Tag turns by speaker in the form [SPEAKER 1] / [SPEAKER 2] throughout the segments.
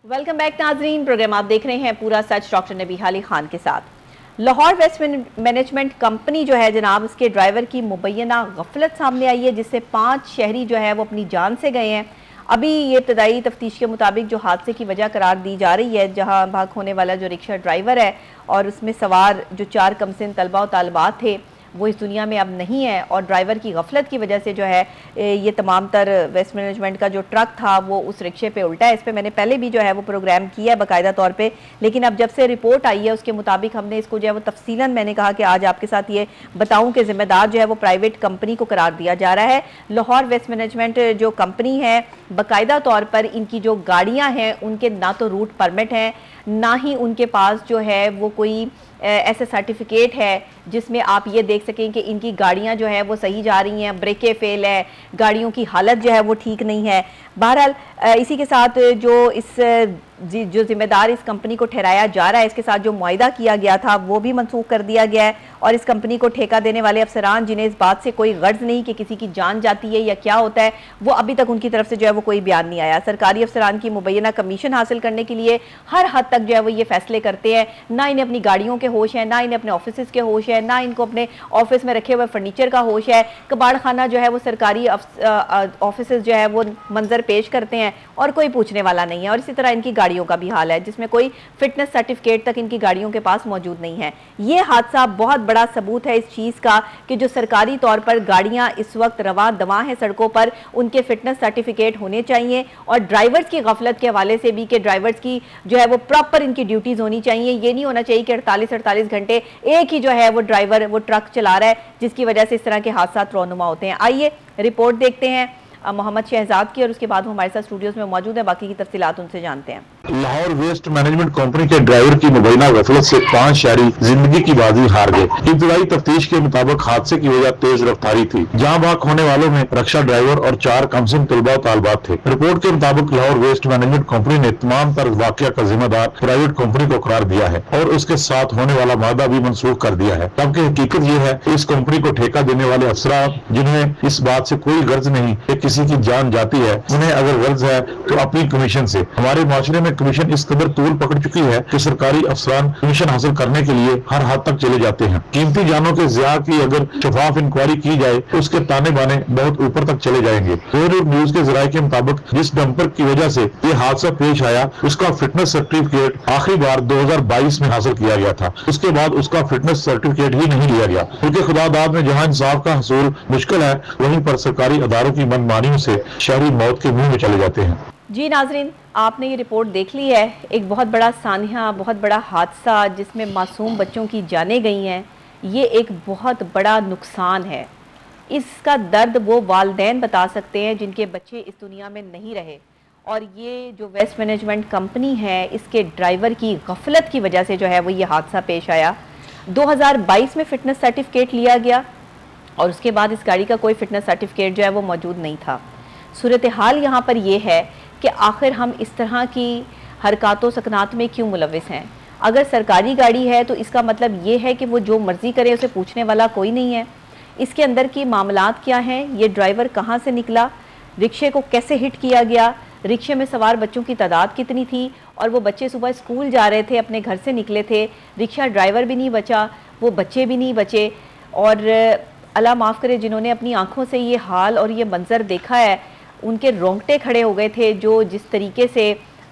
[SPEAKER 1] Welcome back नाजरीन। Programme आप देख रहे हैं पूरा सच डॉक्टर नबी हाली खान के साथ। लाहौर वेस्ट मैनेजमेंट कंपनी जो है जनाब, उसके ड्राइवर की मुबैना गफलत सामने आई है, जिससे 5 शहरी जो है वो अपनी जान से गए हैं। अभी ये इब्तदाई तफ्तीश के मुताबिक जो हादसे की वजह करार दी जा रही है, जहां भाग होने वाला जो रिक्शा ड्राइवर है और उसमें सवार जो 4 कमसिन तलबा और तालबात थे वो इस दुनिया में अब नहीं है, और ड्राइवर की गफलत की वजह से जो है ये तमाम तर वेस्ट मैनेजमेंट का जो ट्रक था वो उस रिक्शे पे उल्टा है। इस पर मैंने पहले भी जो है वो प्रोग्राम किया है बाकायदा तौर पे, लेकिन अब जब से रिपोर्ट आई है उसके मुताबिक हमने इसको जो है वो तफसीलन मैंने कहा कि आज आपके साथ ये बताऊं कि जिम्मेदार जो है वो प्राइवेट कंपनी को करार दिया जा रहा है। लाहौर वेस्ट मैनेजमेंट जो कंपनी है, बाकायदा तौर पर इनकी जो गाड़ियाँ हैं उनके ना तो रूट परमिट हैं, ना ही उनके पास जो है वो कोई ऐसे सर्टिफिकेट है जिसमें आप ये देख सकें कि इनकी गाड़ियां जो है वो सही जा रही हैं, ब्रेकें फेल है, गाड़ियों की हालत जो है वो ठीक नहीं है। बहरहाल इसी के साथ जो जिम्मेदार इस कंपनी को ठहराया जा रहा है, इसके साथ जो मुआहिदा किया गया था वो भी मनसूख कर दिया गया है, और इस कंपनी को ठेका देने वाले अफसरान जिन्हें इस बात से कोई गर्ज नहीं कि किसी की जान जाती है या क्या होता है, वो अभी तक उनकी तरफ से जो है वो कोई बयान नहीं आया। सरकारी अफसरान की मुबैना कमीशन हासिल करने के लिए हर हद तक जो है वो ये फैसले करते हैं, ना इन्हें अपनी गाड़ियों के होश है, ना इन्हें अपने ऑफिस के होश है, ना इनको अपने ऑफिस में रखे हुए फर्नीचर का होश है। कबाड़ खाना जो है वो सरकारी ऑफिस जो है वो मंजर पेश करते हैं और कोई पूछने वाला नहीं है। और इसी तरह इनकी गाड़ियों का भी हाल है, जिसमें कोई फिटनेस सर्टिफिकेट तक इनकी गाड़ियों के पास मौजूद नहीं है। ये हादसा बहुत बड़ा सबूत है इस चीज़ का कि जो सरकारी तौर पर गाड़ियां इस वक्त रवा दवा हैं सड़कों पर, उनके फिटनेस सर्टिफिकेट होने चाहिए, और ड्राइवर्स की गफलत के हवाले से भी कि ड्राइवर्स की जो है वो प्रॉपर इनकी ड्यूटीज़ होनी चाहिए। ये नहीं होना चाहिए कि 48-48 घंटे एक ही जो है वो ड्राइवर वो ट्रक चला रहा है, जिसकी वजह से इस तरह के हादसा रौनुमा होते हैं। आइए रिपोर्ट देखते हैं मोहम्मद शहजाद की, और उसके बाद वो हमारे साथ स्टूडियोज में मौजूद है, बाकी की तफसीलात उनसे जानते हैं।
[SPEAKER 2] लाहौर वेस्ट मैनेजमेंट कंपनी के ड्राइवर की मुबैना गफलत से 5 शहरी जिंदगी की बाजी हार गए। इब्तदाई तफ्तीश के मुताबिक हादसे की वजह तेज रफ्तारी थी, जहां भाग होने वालों में रक्षा ड्राइवर और 4 कमसिन तलबा तालबात थे। रिपोर्ट के मुताबिक लाहौर वेस्ट मैनेजमेंट कंपनी ने तमाम तर वाकया का जिम्मेदार प्राइवेट कंपनी को करार दिया है और उसके साथ होने वाला वादा भी मनसूख कर दिया है। जबकि हकीकत यह है कि इस कंपनी को ठेका देने वाले अफसरान जिन्हें इस बात से कोई गर्ज नहीं कि किसी की जान जाती है, उन्हें अगर गर्ज है तो अपनी कमीशन से। हमारे माशरे में कमीशन इस कदर तूल पकड़ चुकी है कि सरकारी अफसरान कमीशन हासिल करने के लिए हर हद तक चले जाते हैं। कीमती जानों के ज़िया की अगर शफाफ इंक्वायरी की जाए तो उसके ताने बाने बहुत ऊपर तक चले जाएंगे। न्यूज के जराये के मुताबिक जिस डंपर की वजह से ये हादसा पेश आया, उसका फिटनेस सर्टिफिकेट आखिरी बार 2022 में हासिल किया गया था। उसके बाद उसका फिटनेस सर्टिफिकेट ही नहीं लिया गया, क्योंकि खुदादाद में जहां इंसाफ का हसूल मुश्किल है, वहीं पर सरकारी अदारों की मनमानियों से शहरी मौत के मुंह में चले जाते हैं।
[SPEAKER 1] जी नाजरीन, आपने ये रिपोर्ट देख ली है। एक बहुत बड़ा सानिया, बहुत बड़ा हादसा जिसमें मासूम बच्चों की जानें गई हैं, ये एक बहुत बड़ा नुकसान है। इसका दर्द वो वालिदैन बता सकते हैं जिनके बच्चे इस दुनिया में नहीं रहे, और ये जो वेस्ट मैनेजमेंट कंपनी है, इसके ड्राइवर की गफलत की वजह से जो है वो ये हादसा पेश आया। 2022 में फ़िटनेस सर्टिफिकेट लिया गया और उसके बाद इस गाड़ी का कोई फिटनेस सर्टिफिकेट जो है वो मौजूद नहीं था। सूरत हाल यहाँ पर यह है कि आखिर हम इस तरह की हरकतों सकनात में क्यों मुलविस हैं। अगर सरकारी गाड़ी है तो इसका मतलब ये है कि वो जो मर्ज़ी करे, उसे पूछने वाला कोई नहीं है। इसके अंदर की मामलात क्या हैं, ये ड्राइवर कहाँ से निकला, रिक्शे को कैसे हिट किया गया, रिक्शे में सवार बच्चों की तादाद कितनी थी, और वो बच्चे सुबह स्कूल जा रहे थे, अपने घर से निकले थे, रिक्शा ड्राइवर भी नहीं बचा, वो बच्चे भी नहीं बचे। और अल्लाह माफ़ करे, जिन्होंने अपनी आँखों से ये हाल और ये मंज़र देखा है, उनके रोंगटे खड़े हो गए थे। जो जिस तरीके से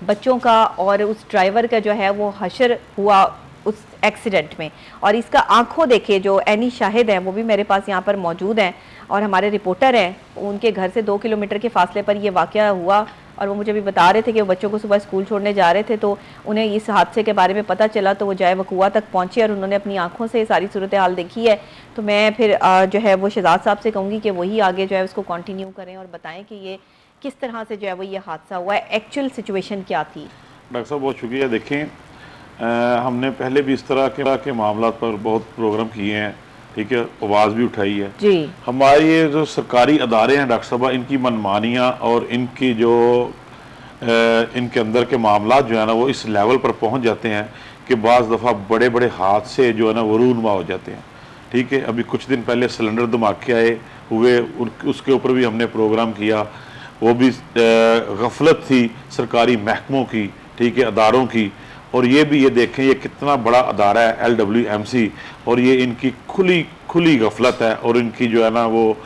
[SPEAKER 1] बच्चों का और उस ड्राइवर का जो है वो हशर हुआ उस एक्सीडेंट में, और इसका आंखों देखे जो ऐनी शाहिद हैं वो भी मेरे पास यहाँ पर मौजूद हैं और हमारे रिपोर्टर हैं। उनके घर से 2 किलोमीटर के फासले पर ये वाक़या हुआ, और वो मुझे भी बता रहे थे कि वो बच्चों को सुबह स्कूल छोड़ने जा रहे थे, तो उन्हें इस हादसे के बारे में पता चला, तो वो जाए वकुआ तक पहुँचे और उन्होंने अपनी आंखों से सारी सूरत हाल देखी है। तो मैं फिर जो है वो शहजाद साहब से कहूँगी कि वही आगे जो है उसको कंटिन्यू करें और बताएं कि ये किस तरह से जो है वो ये हादसा हुआ है, एक्चुअल सिचुएशन क्या थी।
[SPEAKER 3] डॉक्टर साहब बहुत शुक्रिया। देखें, हमने पहले भी इस तरह के मामला पर बहुत प्रोग्राम किए हैं, ठीक है, आवाज़ भी उठाई है
[SPEAKER 1] जी।
[SPEAKER 3] हमारे ये जो सरकारी अदारे हैं डॉक्टर साहब, इनकी मनमानियाँ और इनकी जो इनके अंदर के मामला जो है ना वो इस लेवल पर पहुंच जाते हैं कि बाज़ दफ़ा बड़े बड़े हादसे जो है ना वो रूनुमा हो जाते हैं। ठीक है, अभी कुछ दिन पहले सिलेंडर धमाके आए हुए, उसके ऊपर भी हमने प्रोग्राम किया। वो भी गफलत थी सरकारी महकमों की, ठीक है, अदारों की। और ये भी ये देखें ये कितना बड़ा अदारा है LWMC, और ये इनकी खुली गफलत है, और इनकी जो है ना वो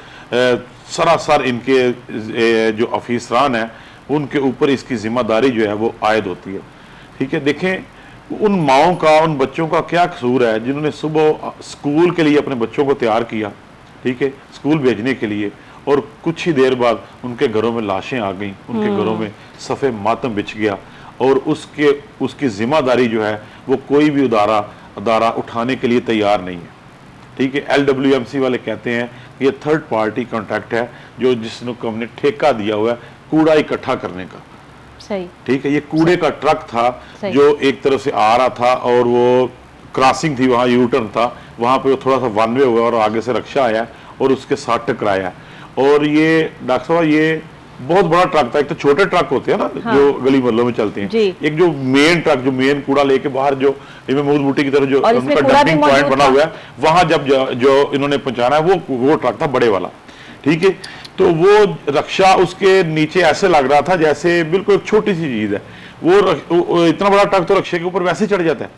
[SPEAKER 3] सरासर इनके जो अफीसरान हैं उनके ऊपर इसकी जिम्मेदारी जो है वो आयद होती है। ठीक है, देखें उन माओं का, उन बच्चों का क्या कसूर है जिन्होंने सुबह स्कूल के लिए अपने बच्चों को तैयार किया, ठीक है, स्कूल भेजने के लिए, और कुछ ही देर बाद उनके घरों में लाशें आ गई, उनके घरों में सफ़े मातम बिछ गया, और उसकी जिम्मेदारी जो है वो कोई भी अदारा उठाने के लिए तैयार नहीं है। ठीक है, LWMC वाले कहते हैं कि ये थर्ड पार्टी कॉन्ट्रैक्ट है जो जिसको हमने ठेका दिया हुआ है कूड़ा इकट्ठा करने का।
[SPEAKER 1] सही।
[SPEAKER 3] ठीक है, ये कूड़े का ट्रक था जो एक तरफ से आ रहा था, और वो क्रॉसिंग थी, वहाँ यू टर्न था, वहाँ पे थोड़ा सा वन वे हुआ और आगे से रक्षा आया और उसके साथ टकराया। और ये डॉक्टर साहब ये बहुत बड़ा ट्रक था। एक तो छोटे ट्रक होते हैं ना, हाँ, जो गली मोहल्लों में चलते हैं, एक जो मेन ट्रक, जो मेन कूड़ा लेके बाहर जो महमूद बूटी की तरफ जो उनका डंपिंग पॉइंट बना हुआ है, वहां जब जो इन्होंने पहुंचाना है वो ट्रक था बड़े वाला। ठीक है, तो वो रक्षा उसके नीचे ऐसे लग रहा था जैसे बिल्कुल एक छोटी सी चीज है, वो इतना बड़ा ट्रक तो रक्षे के ऊपर वैसे ही चढ़ जाता है।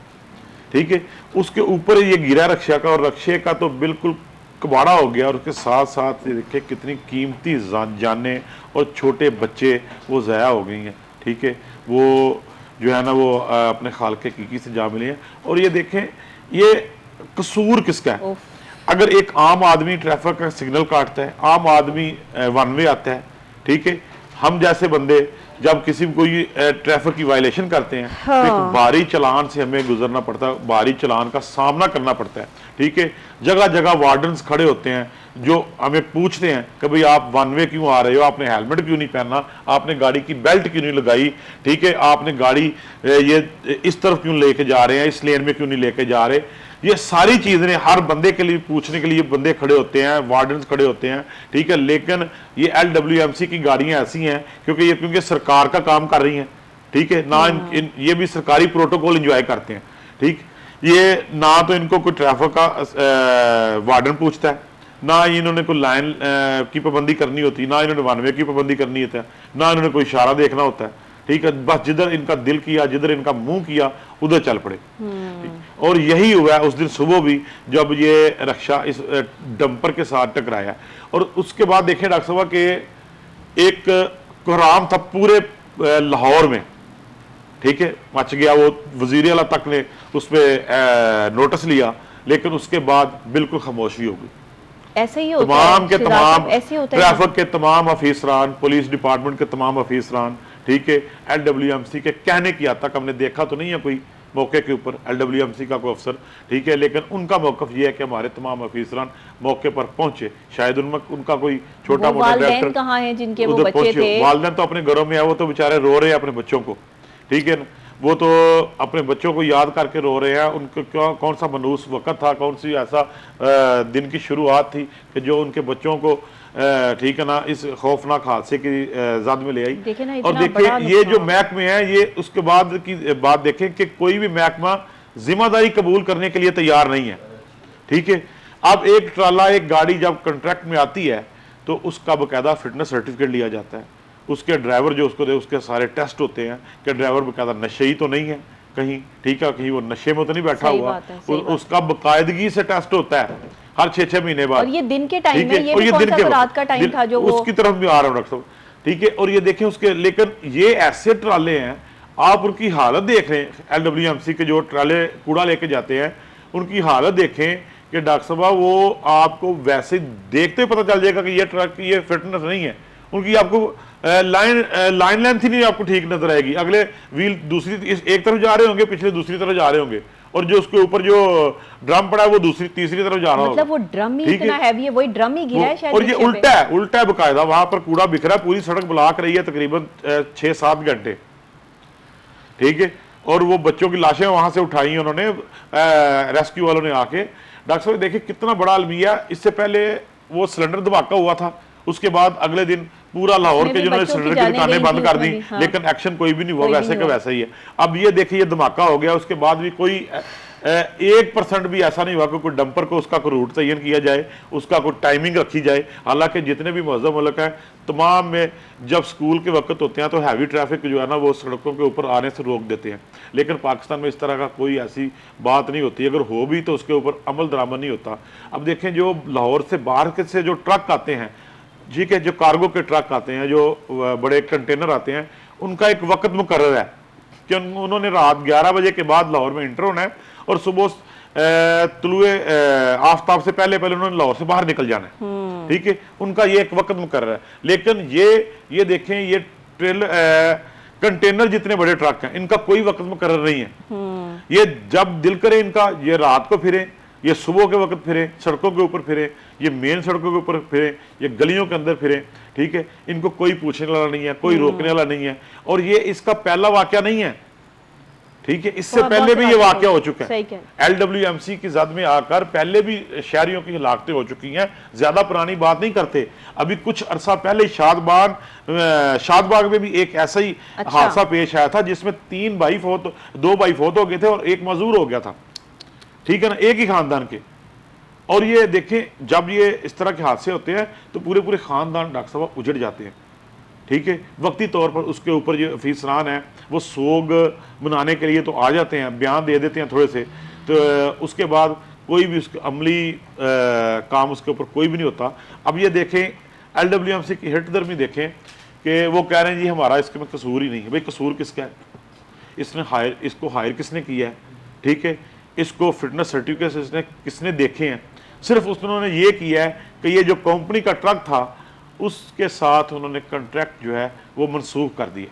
[SPEAKER 3] ठीक है, उसके ऊपर ये गिरा रक्षा का, और रक्षे का तो बिल्कुल कबाड़ा हो गया, और उसके साथ साथ देखिए कितनी कीमती जानें और छोटे बच्चे वो ज़ाया हो गई हैं। ठीक है, वो जो है ना वो अपने खालके की से जा मिले हैं। और ये देखें ये कसूर किसका है? अगर एक आम आदमी ट्रैफिक का सिग्नल काटता है, आम आदमी वन वे आता है, ठीक है, हम जैसे बंदे जब किसी कोई ट्रैफिक की वायलेशन करते हैं, हाँ, तो एक भारी चलान से हमें गुजरना पड़ता है, भारी चलान का सामना करना पड़ता है। ठीक है, जगह जगह वार्डन्स खड़े होते हैं जो हमें पूछते हैं कि भाई आप वन वे क्यों आ रहे हो, आपने हेलमेट क्यों नहीं पहना, आपने गाड़ी की बेल्ट क्यों नहीं लगाई, ठीक है, आपने गाड़ी ये इस तरफ क्यों लेके जा रहे हैं, इस लेन में क्यों नहीं लेके जा रहे। ये सारी चीजें हर बंदे के लिए पूछने के लिए बंदे खड़े होते हैं, वार्डन्स खड़े होते हैं। ठीक है, लेकिन ये LWMC की गाड़ियां ऐसी हैं क्योंकि सरकार का काम कर रही हैं। ठीक है ना, ये भी सरकारी प्रोटोकॉल एंजॉय करते हैं। ठीक, ये ना तो इनको कोई ट्रैफिक का वार्डन पूछता है, ना इन्होंने कोई लाइन की पाबंदी करनी होती, ना इन्होंने वन वे की पाबंदी करनी होता है, ना इन्होंने कोई इशारा देखना होता है। ठीक है, बस जिधर इनका दिल किया, जिधर इनका मुंह किया, उधर चल पड़े। और यही हुआ उस दिन सुबह भी जब ये रक्षा इस डंपर के साथ टकराया। और उसके बाद देखें डॉक्टर साहब के एक कोहराम था पूरे लाहौर में। ठीक है, मच गया, वो वजीर आला तक ने उस पर नोटिस लिया, लेकिन उसके बाद बिल्कुल खामोशी हो गई।
[SPEAKER 1] ऐसे ही होता
[SPEAKER 3] तमाम के तमाम
[SPEAKER 1] ट्रैफिक के तमाम
[SPEAKER 3] अफीसरान, पुलिस डिपार्टमेंट के तमाम अफीसरान, ठीक है, LWMC के कहने की हद तक हमने देखा तो नहीं है कोई मौके के ऊपर LWMC का कोई अफसर। ठीक है, लेकिन उनका मौकफ ये है कि हमारे तमाम अफीसरान मौके पर पहुंचे। शायद उनका कोई छोटा मोटा
[SPEAKER 1] वालिदैन कहाँ हैं जिनके वो बच्चे थे?
[SPEAKER 3] वालिदैन तो अपने घरों में है, वो तो बेचारे रो रहे हैं अपने बच्चों को। ठीक है, वो तो अपने बच्चों को याद करके रो रहे हैं। उनको कौन सा मनूस वक्त था, कौन सी ऐसा दिन की शुरुआत थी कि जो उनके बच्चों को ठीक है ना इस खौफनाक हादसे की जद में ले आई। और देखिए ये जो महकमे है, ये उसके बाद की बात देखें कि कोई भी महकमा जिम्मेदारी कबूल करने के लिए तैयार नहीं है। ठीक है, अब एक ट्राला, एक गाड़ी जब कॉन्ट्रैक्ट में आती है तो उसका बाकायदा फिटनेस सर्टिफिकेट लिया जाता है, उसके ड्राइवर जो उसको दे उसके सारे टेस्ट होते हैं कि ड्राइवर बाकायदा नशे ही तो नहीं है कहीं, ठीक है, कहीं वो नशे में तो नहीं बैठा हुआ, उसका बाकायदगी से टेस्ट होता है हर 6-6 महीने बाद।
[SPEAKER 1] और ये दिन के टाइम है, ये भी कौन सा रात का टाइम था जो
[SPEAKER 3] उसकी तरफ भी आ रहा हूं डॉक्टर साहब। ठीक है, और ये देखें उसके, लेकिन ये ऐसे ट्राले हैं, आप उनकी हालत देख रहे हैं, LWMC के जो ट्राले कूड़ा लेके जाते हैं उनकी हालत देखें कि डॉक्टर साहब वो आपको वैसे देखते ही पता चल जाएगा कि ये ट्रक की ये फिटनेस नहीं है। उनकी आपको लाइन लेंथ ही नहीं आपको ठीक नजर आएगी। अगले व्हील दूसरी एक तरफ जा रहे होंगे, पिछले दूसरी तरफ जा रहे होंगे, और जो उसके ऊपर जो ड्रम पड़ा है वो दूसरी तीसरी तरफ जा रहा होगा।
[SPEAKER 1] मतलब वो ड्रम ही इतना हैवी है, वही ड्रम ही गिरा है शायद।
[SPEAKER 3] और ये उल्टा है बकायदा, वहां पर कूड़ा बिखरा है, पूरी सड़क ब्लॉक रही है तकरीबन 6-7 घंटे। ठीक है, और वो बच्चों की लाशें वहां से उठाई उन्होंने, रेस्क्यू वालों ने आके। डॉक्टर साहब देखिए कितना बड़ा अलमिया। इससे पहले वो सिलेंडर धमाका हुआ था, उसके बाद अगले दिन पूरा लाहौर के जिन्होंने सिलेंडर की दुकानें बंद कर दी, लेकिन एक्शन कोई भी नहीं हुआ, वैसे का वैसा ही है। अब ये देखिए ये धमाका हो गया, उसके बाद भी कोई 1% भी ऐसा नहीं हुआ कि कोई डंपर को उसका कोई रूट तयन किया जाए, उसका कोई टाइमिंग रखी जाए। हालांकि जितने भी मुअज़्ज़म मुल्क हैं तमाम में जब स्कूल के वक्त होते हैं तो हैवी ट्रैफिक जो है ना वो सड़कों के ऊपर आने से रोक देते हैं, लेकिन पाकिस्तान में इस तरह का कोई ऐसी बात नहीं होती, अगर हो भी तो उसके ऊपर अमल दरामद नहीं होता। अब देखें जो लाहौर से बाहर के से जो ट्रक आते हैं, ठीक है, जो कार्गो के ट्रक आते हैं, जो बड़े कंटेनर आते हैं, उनका एक वक्त मुकर्रर है कि उन्होंने रात 11 बजे के बाद लाहौर में इंटर होना है और सुबह तुलुए आफ्ताब से पहले पहले उन्होंने लाहौर से बाहर निकल जाना है, ठीक है, उनका ये एक वक्त मुकर्रर है। लेकिन ये देखें, ये कंटेनर जितने बड़े ट्रक हैं, इनका कोई वक्त मुकर्रर नहीं है। ये जब दिल करे इनका, ये रात को फिरे, ये सुबह के वक्त फिरे, सड़कों के ऊपर फिरे, ये मेन सड़कों के ऊपर फिरे, ये गलियों के अंदर फिरे, ठीक है, इनको कोई पूछने वाला नहीं है, कोई रोकने वाला नहीं है। और ये इसका पहला वाकया नहीं है, ठीक है, इससे पहले भी ये वाकया हो चुका है। LWMC की जद में आकर पहले भी शहरियों की हिलाकतें हो चुकी हैं, ज्यादा पुरानी बात नहीं करते। अभी कुछ अरसा पहले शादबाग में भी एक ऐसा ही हादसा पेश आया था जिसमें 2 भाई फौत हो गए थे और एक मजदूर हो गया था, ठीक है ना, एक ही खानदान के। और ये देखें, जब ये इस तरह के हादसे होते हैं तो पूरे पूरे खानदान डॉक्टर साहब उजड़ जाते हैं, ठीक है। वक्ती तौर पर उसके ऊपर जो अफीसरान है वो सोग मनाने के लिए तो आ जाते हैं, बयान दे देते हैं थोड़े से, तो उसके बाद कोई भी उसके अमली काम उसके ऊपर कोई भी नहीं होता। अब ये देखें, LWMC की हिटदर्मी देखें कि वो कह रहे हैं जी हमारा इसके में कसूर ही नहीं है। भाई कसूर किसका है? इसको हायर किसने किया है, ठीक है, इसको फिटनेस सर्टिफिकेट किसने देखे हैं? सिर्फ उन्होंने ये किया है कि ये जो कंपनी का ट्रक था उसके साथ उन्होंने कॉन्ट्रैक्ट जो है वो मनसूख कर दिया,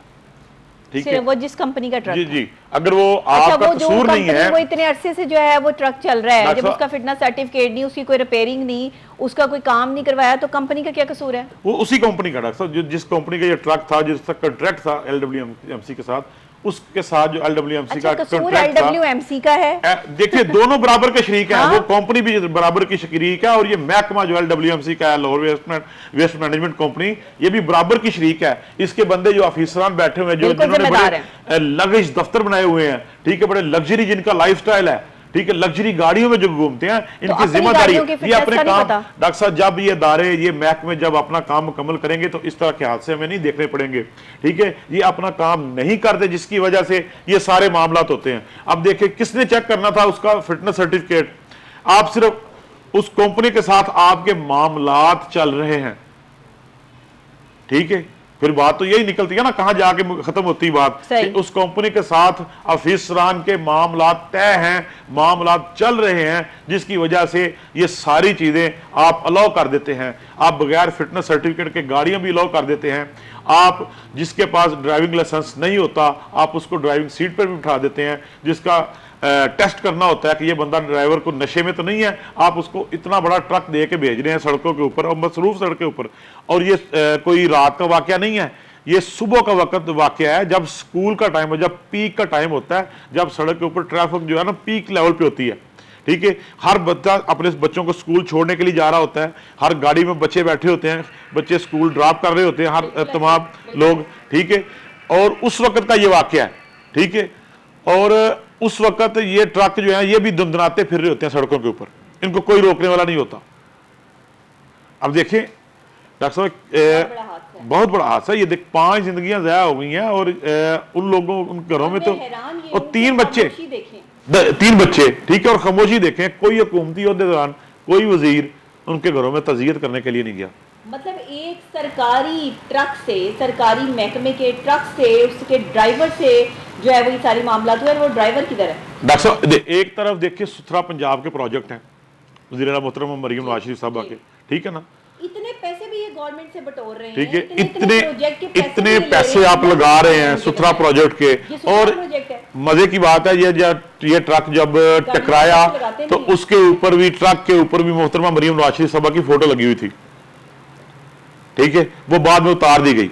[SPEAKER 3] ठीक है,
[SPEAKER 1] वो जिस कंपनी का ट्रक
[SPEAKER 3] जी, अगर वो आपका कसूर नहीं है,
[SPEAKER 1] वो इतने अरसे से जो है वो ट्रक चल रहा है, जब उसका फिटनेस सर्टिफिकेट नहीं, उसकी कोई रिपेयरिंग नहीं, उसका कोई काम नहीं करवाया, तो कंपनी का क्या कसूर है? वो
[SPEAKER 3] उसी कंपनी का ट्रक, जिस कंपनी का ये ट्रक था, जिसका कॉन्ट्रैक्ट था LWMC के साथ, उसके साथ जो LWMC का कॉन्ट्रैक्ट था,
[SPEAKER 1] LWMC का है।
[SPEAKER 3] देखिए दोनों बराबर के शरीक हैं, वो कंपनी भी बराबर की शरीक है और ये महकमा जो LWMC का है, लाहौर वेस्ट मैनेजमेंट कंपनी, ये भी बराबर की शरीक है। इसके बंदे जो ऑफिसरान बैठे हुए हैं, जो जिन्होंने बड़े लगेज दफ्तर बनाए हुए हैं, ठीक है, बड़े लग्जरी जिनका लाइफस्टाइल है, ठीक है, लग्जरी गाड़ियों में जो घूमते हैं, इनकी जिम्मेदारी ये अपने काम, डॉक्टर साहब जब ये दायरे, ये महकमे जब अपना काम मुकम्मल करेंगे तो इस तरह के हादसे हमें नहीं देखने पड़ेंगे, ठीक है। ये अपना काम नहीं करते जिसकी वजह से ये सारे मामला होते हैं। अब देखिए किसने चेक करना था उसका फिटनेस सर्टिफिकेट? आप सिर्फ उस कंपनी के साथ आपके मामलात चल रहे हैं, ठीक है, फिर बात तो यही निकलती है ना, कहां जाके खत्म होती बात कि उस कंपनी के साथ अफीसरान के मामलात तय हैं, मामलात चल रहे हैं, जिसकी वजह से ये सारी चीजें आप अलाउ कर देते हैं। आप बगैर फिटनेस सर्टिफिकेट के गाड़ियां भी अलाउ कर देते हैं। आप जिसके पास ड्राइविंग लाइसेंस नहीं होता आप उसको ड्राइविंग सीट पर भी बिठा देते हैं, जिसका टेस्ट करना होता है कि ये बंदा ड्राइवर को नशे में तो नहीं है, आप उसको इतना बड़ा ट्रक दे के भेज रहे हैं सड़कों के ऊपर और मसरूफ सड़क के ऊपर। और ये कोई रात का वाकया नहीं है, ये सुबह का वक्त वाकया है, जब स्कूल का टाइम है, जब पीक का टाइम होता है, जब सड़क के ऊपर ट्रैफिक जो है ना पीक लेवल पे होती है, ठीक है। हर बच्चा अपने बच्चों को स्कूल छोड़ने के लिए जा रहा होता है, हर गाड़ी में बच्चे बैठे होते हैं, बच्चे स्कूल ड्रॉप कर रहे होते हैं, हर तमाम लोग, ठीक है। और उस वक्त का ये वाकया है, ठीक है। और उस वक्त ये ट्रक जो है ये भी दंदनाते फिर रहे होते हैं सड़कों के ऊपर, इनको कोई रोकने वाला नहीं होता। अब देखिए डॉक्टर साहब बहुत बड़ा हादसा, ये देख 5 जिंदगियां ज़ाया हो गई हैं और उन लोगों, उन घरों में तो, और 3 बच्चे, ठीक है, और खामोशी देखें, कोई हुकूमती अहदेदार, कोई वजीर उनके घरों में तज़ियत करने के लिए नहीं गया।
[SPEAKER 1] मतलब एक सरकारी ट्रक से, सरकारी महकमे के ट्रक से, उसके ड्राइवर से जो है वही सारी मामला हुए, वो ड्राइवर किधर है?
[SPEAKER 3] डॉक्टर साहब एक तरफ देखिए सुथरा पंजाब के प्रोजेक्ट हैं, वज़ीर आला मोहतरम मरियम नवाज शरीफ साहब आके, ठीक है ना,
[SPEAKER 1] इतने पैसे भी ये गवर्नमेंट से बटोर रहे हैं,
[SPEAKER 3] ठीक है, इतने पैसे आप लगा रहे हैं सुथरा प्रोजेक्ट के। और मजे की बात है ये ट्रक जब टकराया तो उसके ऊपर भी, ट्रक के ऊपर भी मोहतरमा मरियम नवाज शरीफ साहब की फोटो लगी हुई थी, ठीक है, वो बाद में उतार दी गई।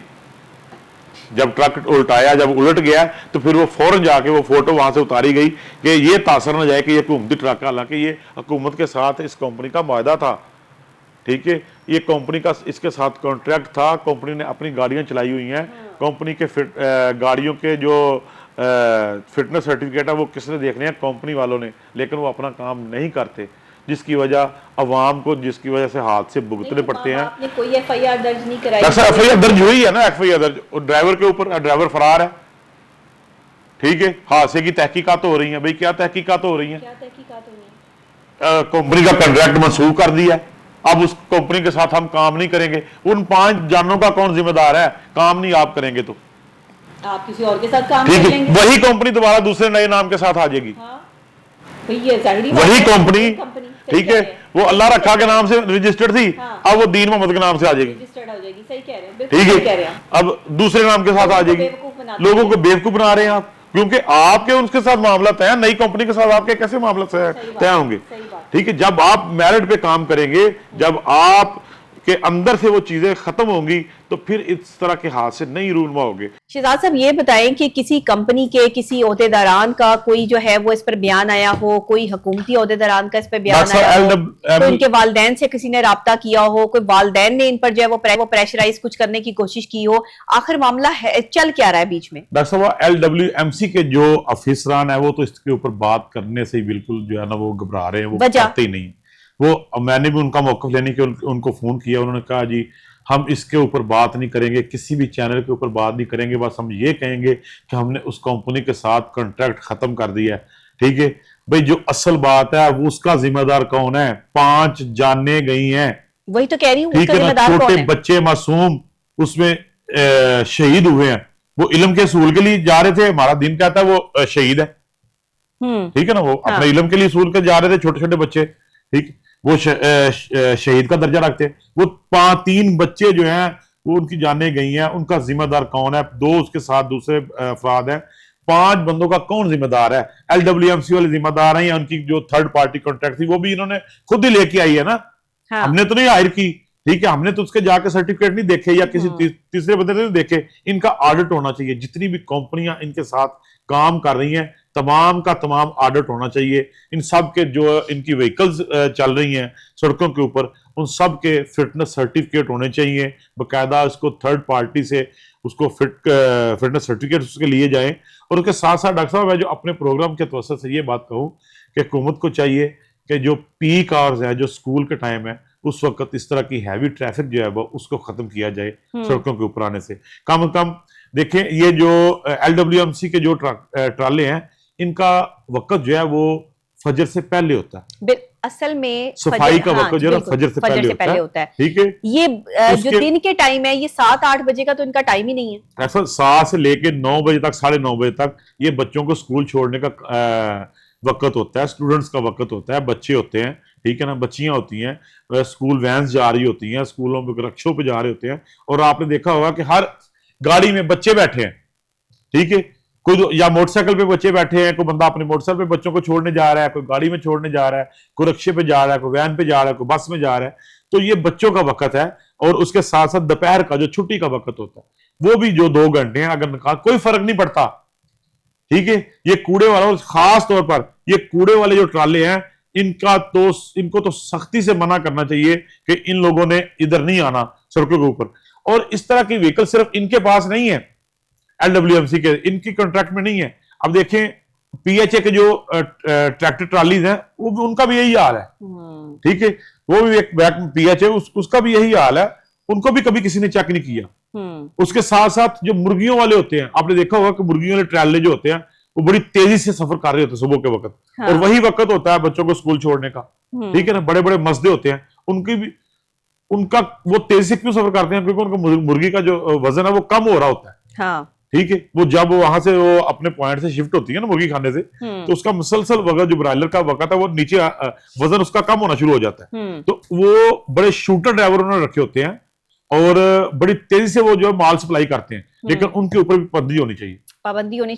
[SPEAKER 3] जब ट्रक उल्टाया, जब उलट गया तो फिर वो फौरन जाके वो फोटो वहां से उतारी गई कि ये तासर न जाए कि ये हुकूमती ट्रक है, हालांकि ये हुकूमत के साथ इस कंपनी का वायदा था, ठीक है, ये कंपनी का इसके साथ कॉन्ट्रैक्ट था, कंपनी ने अपनी गाड़ियां चलाई हुई हैं, कंपनी के गाड़ियों के जो फिटनेस सर्टिफिकेट है वो किसने देखने हैं? कंपनी वालों ने, लेकिन वो अपना काम नहीं करते। जिसकी वजह अवाम को, जिसकी वजह से हादसे भुगतने पड़ते हैं।
[SPEAKER 1] आपने कोई एफआईआर दर्ज नहीं कराई?
[SPEAKER 3] एफआईआर दर्ज हुई है ना, एफआईआर दर्ज ड्राइवर के ऊपर, ड्राइवर फरार है, ठीक है। हादसे की तहकीकात हो रही है। भाई क्या तहकीकात हो रही है?
[SPEAKER 1] क्या तहकीकात हो रही है?
[SPEAKER 3] कंपनी का कॉन्ट्रैक्ट मंसूख कर दिया है, अब उस कंपनी के साथ हम काम नहीं करेंगे। उन 5 जानों का कौन जिम्मेदार है? काम नहीं आप करेंगे तो
[SPEAKER 1] आप किसी और के साथ काम
[SPEAKER 3] ठीक
[SPEAKER 1] कर
[SPEAKER 3] है,
[SPEAKER 1] लेंगे।
[SPEAKER 3] वही कंपनी दोबारा दूसरे नए नाम के साथ आ जाएगी।
[SPEAKER 1] हाँ, तो ये जाहिर बात
[SPEAKER 3] वही
[SPEAKER 1] है,
[SPEAKER 3] कंपनी,
[SPEAKER 1] सही
[SPEAKER 3] ठीक
[SPEAKER 1] कह
[SPEAKER 3] है,
[SPEAKER 1] रहे हैं।
[SPEAKER 3] वो अल्लाह रखा के नाम से रजिस्टर्ड थी,
[SPEAKER 1] हाँ।
[SPEAKER 3] अब वो दीन मोहम्मद के नाम से आ जाएगी,
[SPEAKER 1] रजिस्टर्ड हो जाएगी। सही कह रहे हैं, बिल्कुल
[SPEAKER 3] ठीक
[SPEAKER 1] सही कह रहे
[SPEAKER 3] है।
[SPEAKER 1] हैं।
[SPEAKER 3] अब दूसरे नाम के साथ आ जाएगी। लोगों को बेवकूफ बना रहे हैं आप, क्योंकि आपके उनके साथ मामला तय है, नई कंपनी के साथ आपके कैसे मामला तय होंगे? ठीक है, जब आप मेरिट पे काम करेंगे, जब आप के अंदर से वो चीजें खत्म होंगी, तो फिर इस तरह के हादसे नहीं रूनमा होंगे।
[SPEAKER 1] शहजाद साहब, ये बताएं कि किसी कंपनी के किसी ओहदेदारान का कोई जो है वो इस पर बयान आया हो, कोई हुकूमती ओहदेदारान का इस पर बयान आया हो, कोई उनके वालदैन से किसी ने राब्ता किया हो, कोई वालदैन ने इन पर जो है वो प्रेशराइज कुछ करने की कोशिश की हो, आखिर मामला है चल क्या रहा है बीच में?
[SPEAKER 3] डॉक्टर साहब, LWMC के जो अफसरान है वो तो इसके ऊपर बात करने से ही बिल्कुल जो है ना वो घबरा रहे हैं, वो करते ही नहीं। वो मैंने भी उनका मौक़िफ़ लेने के उनको फोन किया, उन्होंने कहा जी हम इसके ऊपर बात नहीं करेंगे, किसी भी चैनल के ऊपर बात नहीं करेंगे, बस हम ये कहेंगे कि हमने उस कंपनी के साथ कॉन्ट्रैक्ट खत्म कर दिया है। ठीक है भाई, जो असल बात है वो उसका जिम्मेदार कौन है? 5 जानें गई हैं,
[SPEAKER 1] वही तो कह रही हूँ,
[SPEAKER 3] ठीक है ना, छोटे बच्चे मासूम उसमें शहीद हुए हैं। वो इल्म के असूल के लिए जा रहे थे, हमारा दिन कहता है वो शहीद है, ठीक है ना, वो अपने इल्म के लिए असूल के जा रहे थे, छोटे छोटे बच्चे, ठीक, वो शहीद का दर्जा रखते। वो 3 बच्चे जो हैं वो उनकी जानें गई हैं, उनका जिम्मेदार कौन है? 2 उसके साथ दूसरे अफराद हैं, 5 बंदों का कौन जिम्मेदार है? LWMC वाले जिम्मेदार हैं या उनकी जो थर्ड पार्टी कॉन्ट्रैक्ट थी वो भी इन्होंने खुद ही लेके आई है ना? हाँ। हमने तो नहीं हायर की, ठीक है, हमने तो उसके जाके सर्टिफिकेट नहीं देखे या किसी तीसरे बंदे ने नहीं देखे। इनका ऑडिट होना चाहिए, जितनी भी कंपनियां इनके साथ काम कर रही हैं तमाम का तमाम ऑडिट होना चाहिए। इन सब के जो इनकी व्हीकल्स चल रही हैं सड़कों के ऊपर, उन सब के फिटनेस सर्टिफिकेट होने चाहिए, बाकायदा इसको थर्ड पार्टी से उसको फिटनेस सर्टिफिकेट उसके लिए जाएं। और उसके साथ साथ डॉक्टर साहब, मैं जो अपने प्रोग्राम के तवज्जो से ये बात कहूँ कि हुकूमत को चाहिए कि जो पीक आवर्स है, जो स्कूल के टाइम है, उस वक्त इस तरह की हैवी ट्रैफिक जो है वो उसको खत्म किया जाए सड़कों के ऊपर आने से। कम देखें, ये जो LWMC के जो ट्राले हैं, इनका वक्त जो है वो फजर से पहले होता है।
[SPEAKER 1] असल में
[SPEAKER 3] सफाई का वक्त जो है फजर से पहले होता है, ठीक है।
[SPEAKER 1] ये जो दिन के टाइम है, ये 7-8 बजे का तो इनका टाइम ही नहीं है।
[SPEAKER 3] ऐसा 7 से लेके 9 बजे तक, 9:30 बजे तक ये बच्चों को स्कूल छोड़ने का वक्त होता है, स्टूडेंट्स का वक्त होता है, बच्चे होते हैं, ठीक है ना, बच्चियां होती हैं, स्कूल वैन जा रही होती हैं, स्कूलों में रिक्शों पे जा रहे होते हैं, और आपने देखा होगा कि हर गाड़ी में बच्चे बैठे हैं, ठीक है, कोई या मोटरसाइकिल पे बच्चे बैठे हैं, कोई बंदा अपने मोटरसाइकिल पे बच्चों को छोड़ने जा रहा है, कोई गाड़ी में छोड़ने जा रहा है, कोई रिक्शे पे जा रहा है, कोई वैन पे जा रहा है, कोई बस में जा रहा है। तो ये बच्चों का वक्त है, और उसके साथ साथ दोपहर का जो छुट्टी का वक्त होता है वो भी जो 2 घंटे हैं, अगर निकाल कोई फर्क नहीं पड़ता, ठीक है। ये कूड़े वाला, खास तौर पर ये कूड़े वाले जो ट्राले हैं, इनको तो सख्ती से मना करना चाहिए कि इन लोगों ने इधर नहीं आना सड़कों के ऊपर। और इस तरह की व्हीकल सिर्फ इनके पास नहीं है, LWMC के इनकी कॉन्ट्रैक्ट में नहीं है। अब देखें PHA के जो ट्रैक्टर ट्रालीज हैं, वो भी उनका भी यही हाल है, ठीक है, वो भी एक PHA उसका भी यही हाल है, उनको भी कभी किसी ने चेक नहीं किया। उसके साथ साथ जो मुर्गियों वाले होते हैं, आपने देखा होगा कि मुर्गियों वाले ट्राले जो होते हैं वो बड़ी तेजी से सफर कर रहे होते हैं सुबह के वक्त, हाँ। और वही वक्त होता है बच्चों को स्कूल छोड़ने का, ठीक है ना, बड़े बड़े मस्दे होते हैं, उनका वो तेजी से क्यों सफर करते हैं? क्योंकि उनका मुर्गी का जो वजन है वो कम हो रहा होता है, हाँ। ठीक है, वो जब वहां से वो अपने पॉइंट से शिफ्ट होती है ना मुर्गी खाने से, तो उसका मुसलसल वक्त जो ब्रायलर का वक्त है वो नीचे वजन उसका कम होना शुरू हो जाता है। तो वो बड़े शूटर ड्राइवर उन्होंने रखे होते हैं और बड़ी तेजी से वो जो माल सप्लाई करते हैं, लेकिन उनके ऊपर भी पाबंदी होनी चाहिए,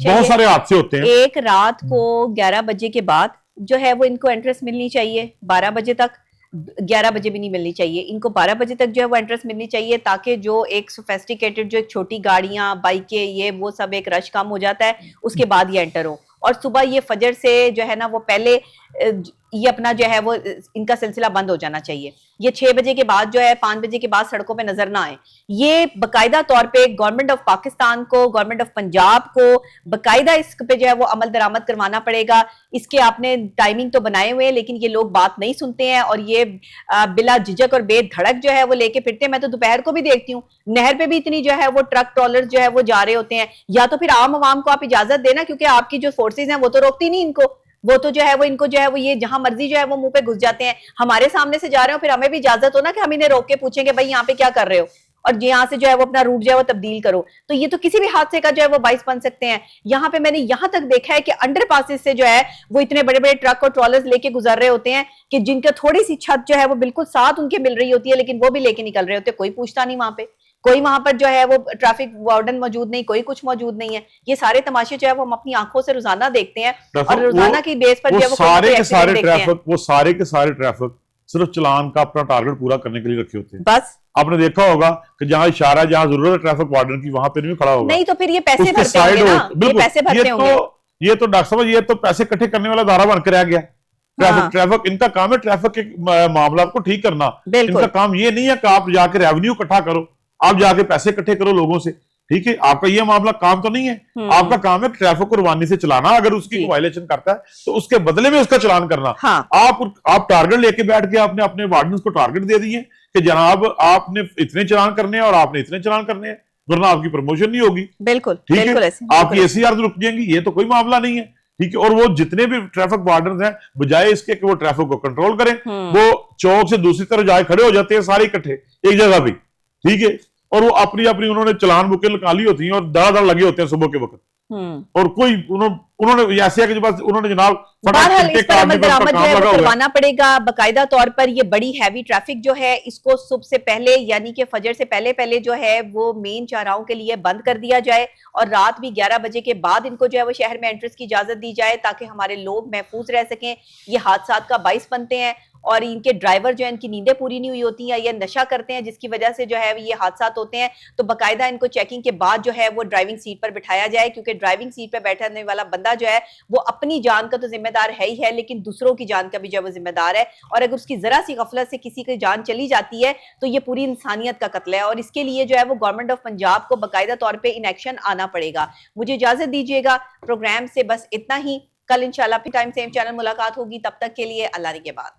[SPEAKER 3] बहुत सारे हादसे होते हैं।
[SPEAKER 1] एक रात को 11 बजे के बाद जो है वो इनको एंट्रेंस मिलनी चाहिए, 12 बजे तक, 11 बजे भी नहीं मिलनी चाहिए इनको, 12 बजे तक जो है वो एंट्रेंस मिलनी चाहिए, ताकि जो एक सोफेस्टिकेटेड जो एक छोटी गाड़ियां, बाइकें, ये वो सब एक रश कम हो जाता है, उसके बाद ये एंटर हो। और सुबह ये फजर से जो है ना वो पहले ये अपना जो है वो इनका सिलसिला बंद हो जाना चाहिए। ये 6 बजे के बाद जो है 5 बजे के बाद सड़कों पे नजर ना आए। ये बकायदा तौर पे गवर्नमेंट ऑफ पाकिस्तान को, गवर्नमेंट ऑफ पंजाब को बकायदा इस पे जो है वो अमल दरामद करवाना पड़ेगा। इसके आपने टाइमिंग तो बनाए हुए हैं, लेकिन ये लोग बात नहीं सुनते हैं और ये बिला झिझक और बेधड़क जो है वो लेके फिरते हैं। मैं तो दोपहर को भी देखती हूँ नहर पे भी इतनी जो है वो ट्रक ट्रॉलर जो है वो जा रहे होते हैं। या तो फिर आम आवाम को आप इजाजत देना, क्योंकि आपकी जो फोर्सेज हैं वो तो रोकती नहीं इनको, वो तो जो है वो इनको जो है वो ये जहां मर्जी जो है वो मुंह पे घुस जाते हैं। हमारे सामने से जा रहे हो, फिर हमें भी इजाजत हो ना कि हम इन्हें रोक के पूछेंगे भाई यहाँ पे क्या कर रहे हो, और यहाँ से जो है वो अपना रूट जो है वो तब्दील करो। तो ये तो किसी भी हादसे का जो है वो बाइस बन सकते हैं। यहाँ पे मैंने यहाँ तक देखा है कि अंडर पासिस से जो है वो इतने बड़े बड़े ट्रक और ट्रॉलर्स लेके गुजर रहे होते हैं कि जिनका थोड़ी सी छत जो है वो बिल्कुल साथ उनके मिल रही होती है, लेकिन वो भी लेके निकल रहे होते हैं। कोई पूछता नहीं, वहां पे कोई, वहां पर जो है वो ट्रैफिक वार्डन मौजूद नहीं, कोई कुछ मौजूद नहीं है। ये सारे तमाशे जो है वो हम अपनी आंखों से रोजाना देखते हैं और रोजाना की बेस पर जो है वो
[SPEAKER 3] सारे के सारे ट्रैफिक, वो सारे के सारे ट्रैफिक सिर्फ चलान का अपना टारगेट पूरा करने के लिए रखे होते हैं।
[SPEAKER 1] बस आपने
[SPEAKER 3] देखा होगा कि जहां इशारा, जहां जरूरत है ट्रैफिक वार्डन की, वहां पे नहीं खड़ा होगा।
[SPEAKER 1] नहीं तो फिर ये पैसे भरते होंगे ना, ये पैसे भरते होंगे।
[SPEAKER 3] ये तो डॉक्टर साहब, ये तो पैसे इकट्ठे करने वाला दायरा बनकर रह गया। ट्रैफिक इनका काम है ट्रैफिक के मामला को ठीक करना। इनका काम ये नहीं है कि आप जाके रेवेन्यू इकट्ठा करो, आप जाके पैसे इकट्ठे करो लोगों से, ठीक है। आपका ये मामला काम तो नहीं है। आपका काम है ट्रैफिक को रवानी से चलाना। अगर उसकी वायलेशन करता है तो उसके बदले में उसका चलान करना।
[SPEAKER 1] हाँ।
[SPEAKER 3] आप टारगेट लेके बैठ के आपने अपने वार्डन को टारगेट दे दिए कि जनाब आपने इतने चलान करने हैं और आपने इतने चलान करने हैं, वरना आपकी प्रमोशन नहीं होगी।
[SPEAKER 1] बिल्कुल
[SPEAKER 3] ठीक है, आपकी एसीआर रुक जाएंगी। ये तो कोई मामला नहीं है, ठीक है। और वो जितने भी ट्रैफिक वार्डन हैं, बजाय इसके कि वो ट्रैफिक को कंट्रोल करें, वो चौक से दूसरी तरफ जाके खड़े हो जाते हैं सारे इकट्ठे एक जगह पे, ठीक है। और वो अपनी अपनी उन्होंने चलान बुकें निकाली होती हैं और दाड़ लगे होते हैं सुबह के वक्त। और कोई उन्होंने ऐसे कि बस उन्होंने जनाब
[SPEAKER 1] करवाना पड़ेगा बकायदा तौर पर। ये बड़ी हैवी ट्रैफिक जो है इसको सुबह से पहले यानी कि फजर से पहले पहले जो है वो मेन चौराहों के लिए बंद कर दिया जाए, और रात भी 11 बजे के बाद इनको जो है वो शहर में एंट्रेंस की इजाजत दी जाए, ताकि हमारे लोग महफूज रह सकें। ये हादसा का बाइस बनते हैं और इनके ड्राइवर जो है इनकी नींदें पूरी नहीं हुई होती हैं, ये नशा करते हैं, जिसकी वजह से जो है ये हादसा होते हैं। तो बकायदा इनको चेकिंग के बाद जो है वो ड्राइविंग सीट पर बिठाया जाए, क्योंकि ड्राइविंग सीट पर बैठने वाला बंदा जो है वो अपनी जान का तो जिम्मेदार है ही है, लेकिन दूसरों की जान का भी जो है वो जिम्मेदार है। और अगर उसकी जरा सी गफलत से किसी की जान चली जाती है तो ये पूरी इंसानियत का कत्ल है, और इसके लिए जो है वो गवर्नमेंट ऑफ पंजाब को बकायदा तौर पर इन एक्शन आना पड़ेगा। मुझे इजाजत दीजिएगा, प्रोग्राम से बस इतना ही। कल इंशाल्लाह टाइम सेम चैनल मुलाकात होगी, तब तक के लिए अल्लाह के बाद।